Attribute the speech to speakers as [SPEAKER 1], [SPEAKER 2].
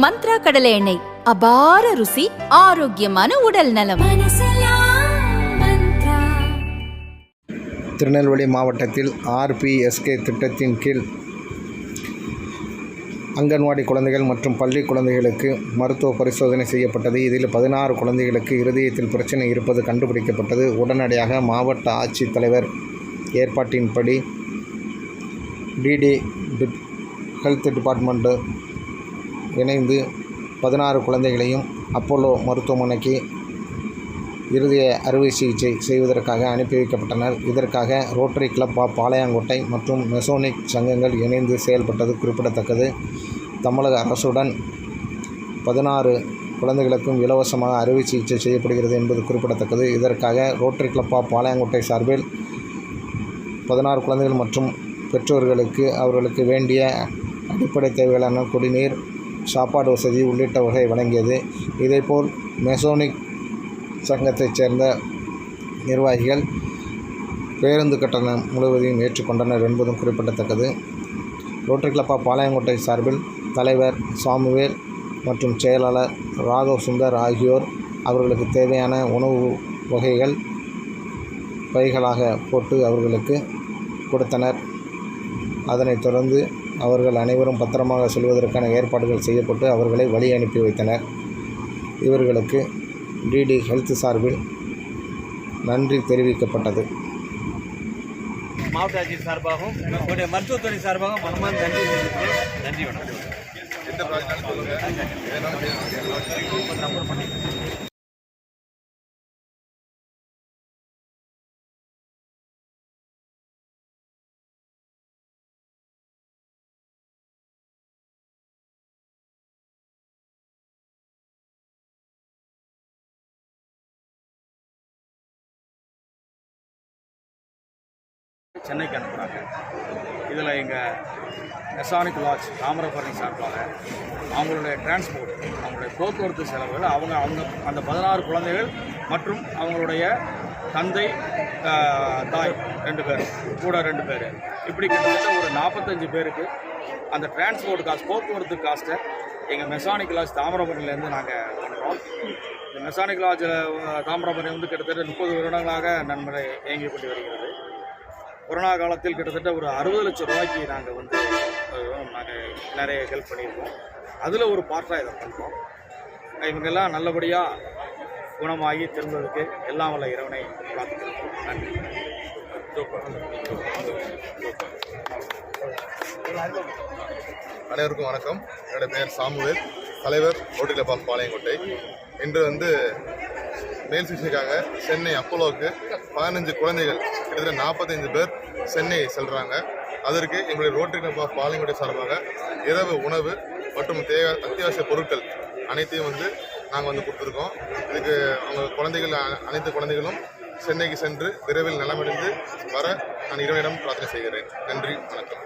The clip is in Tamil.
[SPEAKER 1] மந்த்ரா கடலை எண்ணெய், அபார ருசி, ஆரோக்கியமான உடல் நலம்.
[SPEAKER 2] திருநெல்வேலி மாவட்டத்தில் RPSK திட்டத்தின் கீழ் அங்கன்வாடி குழந்தைகள் மற்றும் பள்ளி குழந்தைகளுக்கு மருத்துவ பரிசோதனை செய்யப்பட்டது. இதில் 16 குழந்தைகளுக்கு இருதயத்தில் பிரச்சனை இருப்பது கண்டுபிடிக்கப்பட்டது. உடனடியாக மாவட்ட ஆட்சித்தலைவர் ஏற்பாட்டின்படி DD ஹெல்த் டிபார்ட்மெண்ட்டு இணைந்து 16 குழந்தைகளையும் அப்போலோ மருத்துவமனைக்கு இருதய அறுவை சிகிச்சை செய்வதற்காக அனுப்பி வைக்கப்பட்டனர். இதற்காக ரோட்டரி கிளப் ஆஃப் பாளையங்கோட்டை மற்றும் மெசோனிக் சங்கங்கள் இணைந்து செயல்பட்டது குறிப்பிடத்தக்கது. தமிழக அரசுடன் 16 குழந்தைகளுக்கும் இலவசமாக அறுவை சிகிச்சை செய்யப்படுகிறது என்பது குறிப்பிடத்தக்கது. இதற்காக ரோட்டரி கிளப் ஆஃப் பாளையங்கோட்டை சார்பில் 16 குழந்தைகள் மற்றும் பெற்றோர்களுக்கு அவர்களுக்கு வேண்டிய அடிப்படை தேவைகளான குடிநீர், சாப்பாடு வசதி உள்ளிட்டவற்றை வழங்கியது. இதேபோல் மெசோனிக் சங்கத்தைச் சேர்ந்த நிர்வாகிகள் பேருந்து கட்டணம் முழுவதையும் ஏற்றுக்கொண்டனர் என்பதும் குறிப்பிடத்தக்கது. ரோட்டரி கிளப் ஆஃப் பாளையங்கோட்டை சார்பில் தலைவர் சாமுவேல் மற்றும் செயலாளர் ராகவ் சுந்தர் ஆகியோர் அவர்களுக்கு தேவையான உணவு வகைகள் பைகளாக போட்டு அவர்களுக்கு கொடுத்தனர். அதனைத் தொடர்ந்து அவர்கள் அனைவரும் பத்திரமாக செல்வதற்கான ஏற்பாடுகள் செய்யப்பட்டு அவர்களை வழி அனுப்பி வைத்தனர். இவர்களுக்கு DD ஹெல்த் சார்பில் நன்றி தெரிவிக்கப்பட்டது.
[SPEAKER 3] மாவட்ட ஆட்சியர் சார்பாகவும் நம்முடைய மருத்துவத்துறை சார்பாகவும் மனமார்ந்த நன்றி தெரிவிக்கிறேன். நன்றி, வணக்கம். சென்னைக்கு அனுப்புகிறாங்க. இதில் எங்கள் மெசானிக் லாட்ஜ் தாமிரபரணி சார்பாக அவங்களுடைய டிரான்ஸ்போர்ட், அவங்களுடைய போக்குவரத்து செலவுகள், அவங்க அந்த 16 குழந்தைகள் மற்றும் அவங்களுடைய தந்தை தாய் 2 பேர் கூட 2 பேர், இப்படி கிட்டத்தட்ட ஒரு 45 பேருக்கு அந்த டிரான்ஸ்போர்ட் காஸ்ட், போக்குவரத்து காஸ்ட்டை எங்கள் மெசானிக் லாட்ஜ் தாமிரபரணிலேருந்து நாங்கள் பண்ணுறோம். இந்த மெசானிக் லாட்ஜில் தாமிரபரணி கிட்டத்தட்ட 30 வருடங்களாக நன்முறை இயங்கி கொண்டு வருகிறது. கொரோனா காலத்தில் கிட்டத்தட்ட ஒரு 60 லட்சம் ரூபாய்க்கு நாங்கள் நிறைய ஹெல்ப் பண்ணியிருக்கோம். அதில் ஒரு பார்ட்டாக இதை பண்ணுறோம். இவங்கெல்லாம் நல்லபடியாக குணமாகி திரும்புவதற்கு எல்லாம் வல்ல இறைவனை பிரார்த்திக்கிறோம். நன்றி.
[SPEAKER 4] அனைவருக்கும் வணக்கம். என்னோட பெயர் சாமுவேல், தலைவர் ரோட்டரி கிளப் ஆஃப் பாளையங்கோட்டை. இன்று மேல் சிகிச்சைக்காக சென்னை அப்போலோவுக்கு 15 குழந்தைகள், கிட்டத்தட்ட 45 பேர் சென்னை செல்கிறாங்க. அதற்கு எங்களுடைய ரோட்டரி கிளப் ஆஃப் பாளையங்கோட்டை சார்பாக இரவு உணவு மற்றும் அத்தியாவசிய பொருட்கள் அனைத்தையும் நாங்கள் கொடுத்துருக்கோம். இதுக்கு அவங்க குழந்தைகள், அனைத்து குழந்தைகளும் சென்னைக்கு சென்று விரைவில் நலமடைந்து வர நான் இறைவனிடம் பிரார்த்தனை செய்கிறேன். நன்றி, வணக்கம்.